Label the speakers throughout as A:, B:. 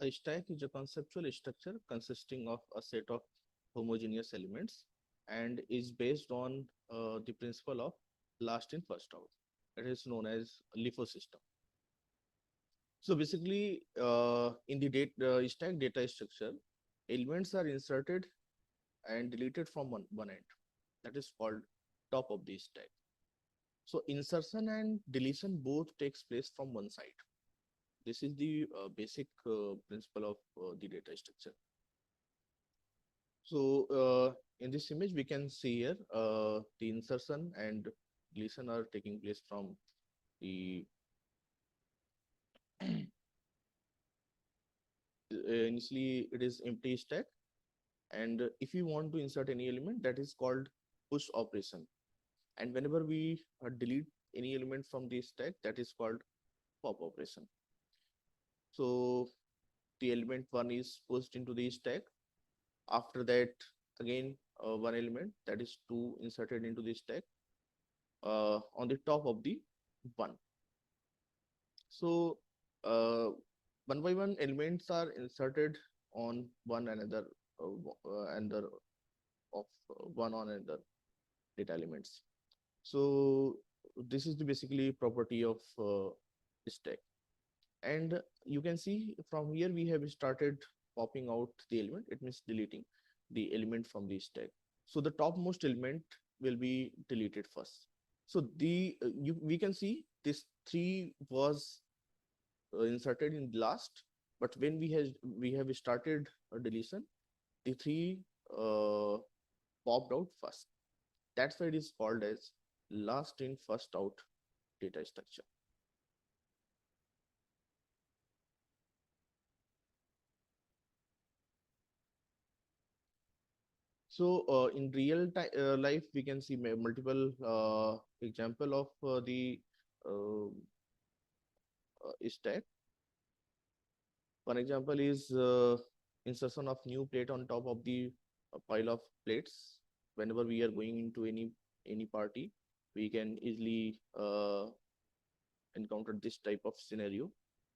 A: A stack is a conceptual structure consisting of a set of homogeneous elements and is based on the principle of last in first out. It is known as LIFO system. So basically, in the stack data structure, elements are inserted and deleted from one end. That is called top of the stack. So insertion and deletion both takes place from one side. This is the basic principle of the data structure. So in this image, we can see here the insertion and deletion are taking place from the initially it is empty stack, and if you want to insert any element, that is called push operation. And whenever we delete any element from the stack, that is called pop operation. So the element one is pushed into the stack. After that, again one element, that is two, inserted into the stack on the top of the one. So one by one elements are inserted on one another another of one on another data elements. So this is the basically property of stack. And you can see from here we have started popping out the element. It means deleting the element from the stack. So the topmost element will be deleted first. So we can see this 3 was inserted in last, but when we have started a deletion, the 3 popped out first. That's why it is called as last in first out data structure. So in real life, we can see multiple example of the uh, stack. One example is insertion of new plate on top of the pile of plates. Whenever we are going into any party, we can easily encounter this type of scenario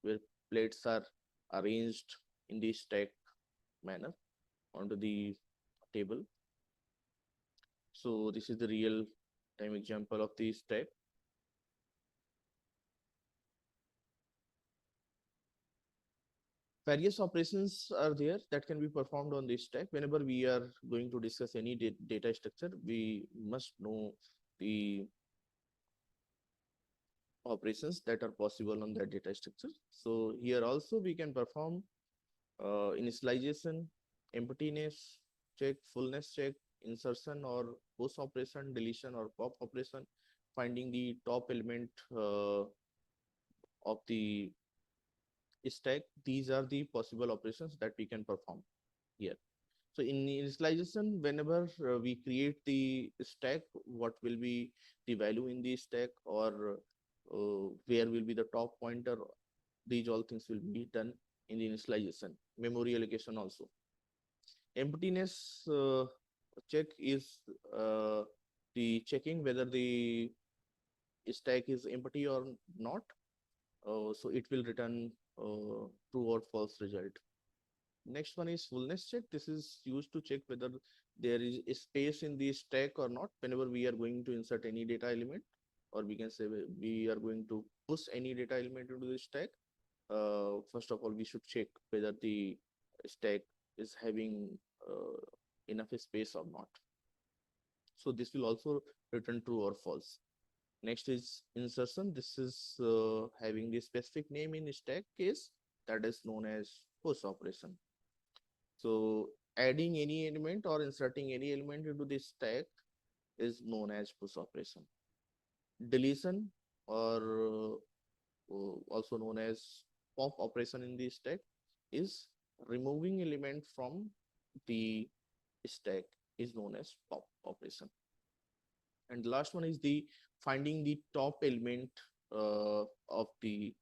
A: where plates are arranged in the stack manner onto the table. So this is the real time example of the stack. Various operations are there that can be performed on this stack. Whenever we are going to discuss any data structure, we must know the operations that are possible on that data structure. So here also we can perform initialization, emptiness check, fullness check, insertion or post operation, deletion or pop operation, finding the top element of the stack. These are the possible operations that we can perform here. So in initialization, whenever we create the stack, what will be the value in the stack, or where will be the top pointer, these all things will be done in the initialization. Memory allocation also. Emptiness check is the checking whether the stack is empty or not. So it will return true or false result. Next one is fullness check. This is used to check whether there is a space in the stack or not. Whenever we are going to insert any data element, or we can say we are going to push any data element into the stack, first of all, we should check whether the stack is having enough space or not. So this will also return true or false. Next is insertion. This is having the specific name in stack case, that is known as push operation. So adding any element or inserting any element into the stack is known as push operation. Deletion, or also known as pop operation in the stack, is removing element from the stack, is known as pop operation. And the last one is the finding the top element of the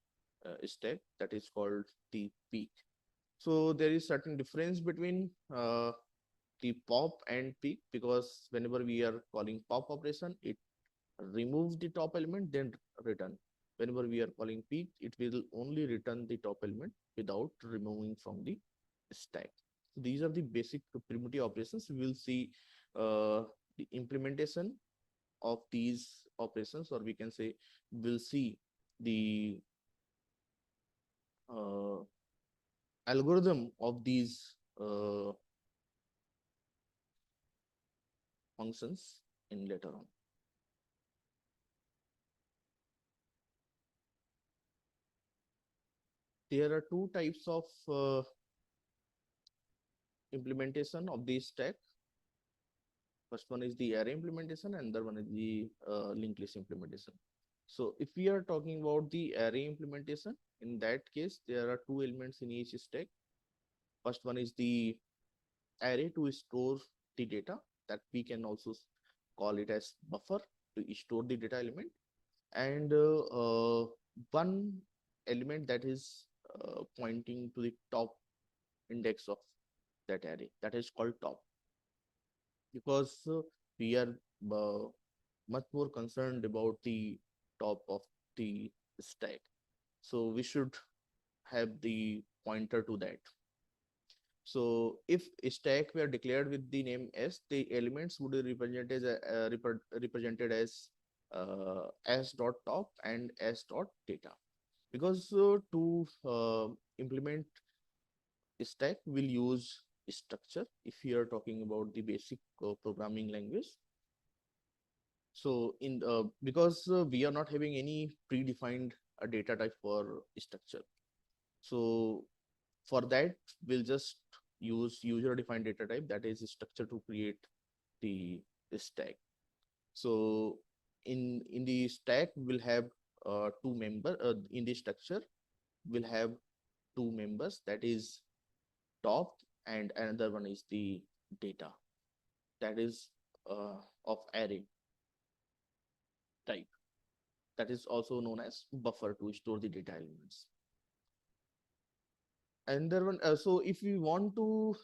A: stack, that is called the peak. So there is certain difference between the pop and peak, because whenever we are calling pop operation, it removes the top element, then return. whenever we are calling peak, it will only return the top element without removing from the stack. So these are the basic primitive operations. We will see the implementation of these operations, or we can say we'll see the uh, algorithm of these functions in later on. There are two types of implementation of the stack. First one is the array implementation, and the one is the linked list implementation. So if we are talking about the array implementation, in that case, there are two elements in each stack. First one is the array to store the data, that we can also call it as buffer to store the data element, and one element that is pointing to the top index of that array, that is called top, because we are uh, much more concerned about the top of the stack, so we should have the pointer to that. So if a stack were declared with the name S, the elements would be represented as S dot top and S dot data. Because to implement a stack, we'll use structure if you are talking about the basic programming language. So in because we are not having any predefined data type for structure. So for that, we'll just use user defined data type, that is structure, to create the stack. So in the stack, we'll have two members. In the structure, we'll have two members, that is top, and another one is the data, that is of array type, that is also known as buffer to store the data elements. And there one, so if we want to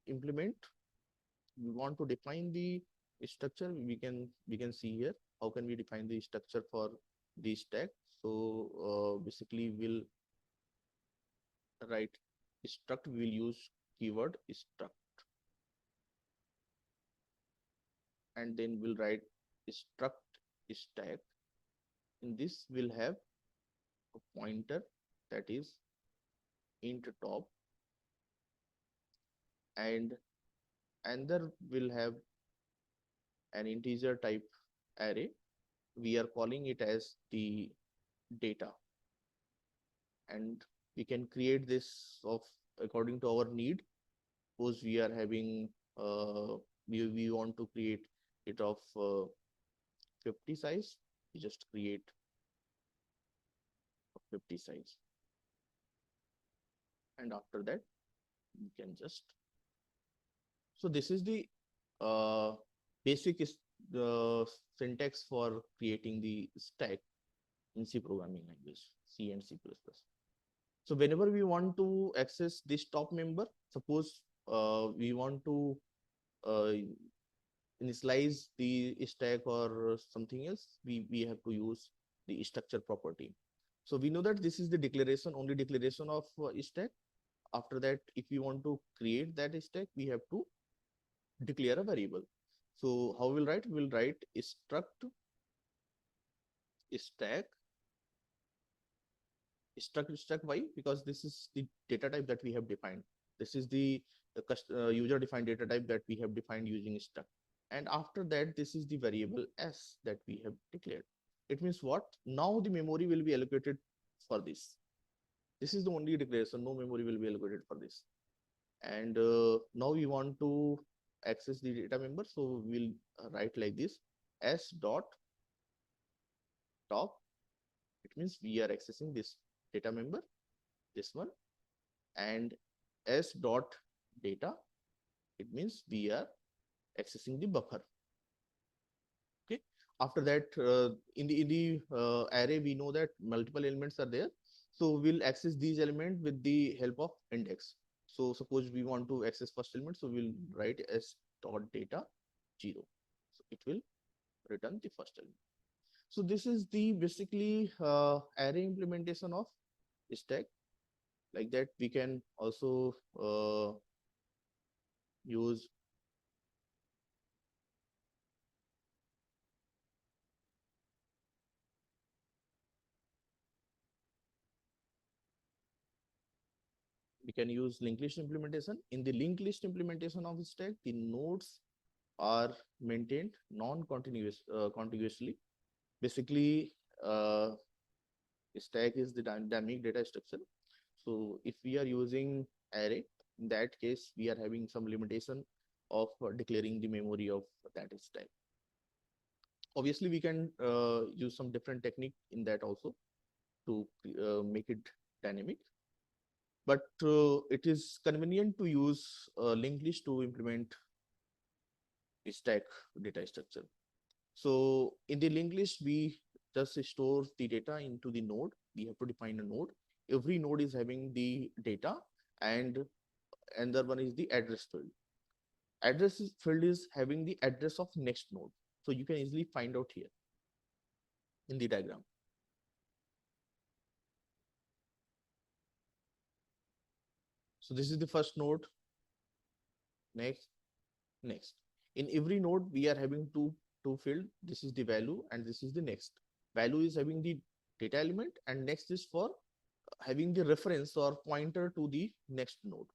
A: implement, we want to define the structure, we can see here how can we define the structure for the stack. So basically we'll write struct, we will use keyword struct, and then we'll write struct stack. In this, we'll have a pointer, that is int top, and another will have an integer type array. We are calling it as the data, and we can create this of according to our need. Suppose we are having we want to create it of 50 size, we just create 50 size, and after that we can just, so this is the basic is the syntax for creating the stack in C programming language, C and C++. So whenever we want to access this top member, suppose we want to uh, initialize the stack or something else, we have to use the structure property. So we know that this is the declaration, only declaration of stack. After that, if we want to create that stack, we have to declare a variable. So how we'll write? We'll write struct stack struct y, because this is the data type that we have defined. This is the user defined data type that we have defined using struct. And after that, this is the variable s that we have declared. It means what? Now the memory will be allocated for this. This is the only declaration, no memory will be allocated for this. And now we want to access the data member, so we'll write like this: s dot top. It means we are accessing this data member, this one, and s dot data, it means we are accessing the buffer. Okay. After that, in the array, we know that multiple elements are there, so we'll access these elements with the help of index. So suppose we want to access first element, so we'll write s dot data 0. So it will return the first element. So this is the basically array implementation of stack. Like that, we can also use linked list implementation. In the linked list implementation of stack, the nodes are maintained contiguously. Basically, stack is the dynamic data structure. So if we are using array, in that case, we are having some limitation of declaring the memory of that stack. Obviously, we can use some different technique in that also to make it dynamic. But it is convenient to use linked list to implement stack data structure. So in the linked list, we just store the data into the node. We have to define a node. Every node is having the data, and another one is the address field. Address field is having the address of next node. So you can easily find out here in the diagram. So this is the first node, next, next. In every node, we are having two field. This is the value and this is the next. Value is having the data element and next is for having the reference or pointer to the next node.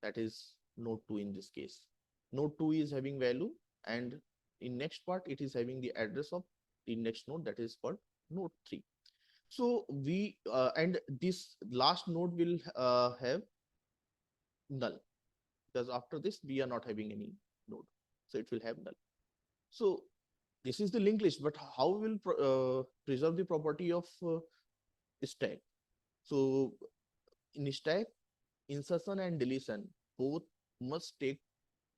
A: That is node 2 in this case. Node 2 is having value and in next part, it is having the address of the next node that is called node 3. So we, and this last node will have null because after this, we are not having any node. So it will have null. So this is the linked list, but how will preserve the property of stack? So in stack, insertion and deletion both must take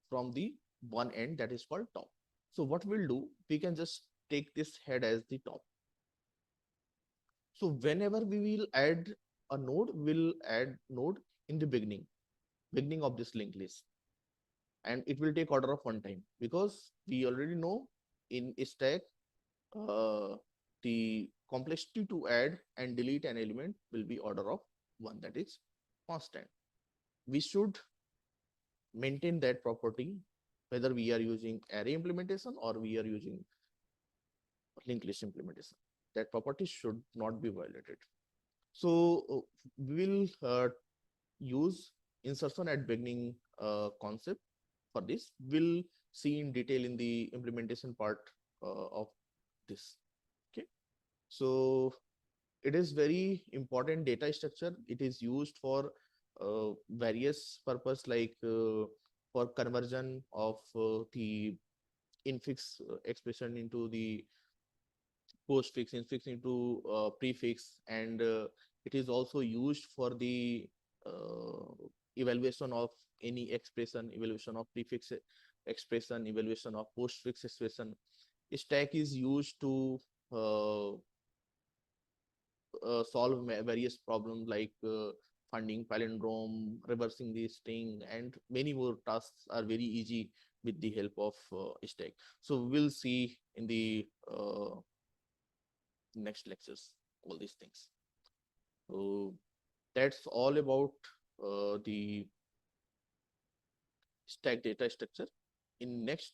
A: from the one end that is called top. So what we'll do, we can just take this head as the top. So whenever we will add a node, we'll add node in the beginning of this linked list. And it will take order of one time because we already know in a stack, the complexity to add and delete an element will be order of one, that is constant. We should maintain that property whether we are using array implementation or we are using linked list implementation. That property should not be violated. So we will use insertion at beginning concept for this. We'll see in detail in the implementation part of this. Okay. So it is very important data structure. It is used for various purpose like for conversion of the infix expression into the postfix, infix into prefix, and it is also used for the evaluation of any expression, evaluation of prefix expression, evaluation of postfix expression. Stack is used to solve various problems like finding palindrome, reversing the string, and many more tasks are very easy with the help of stack. So we'll see in the next lectures all these things. So that's all about the stack data structure. In next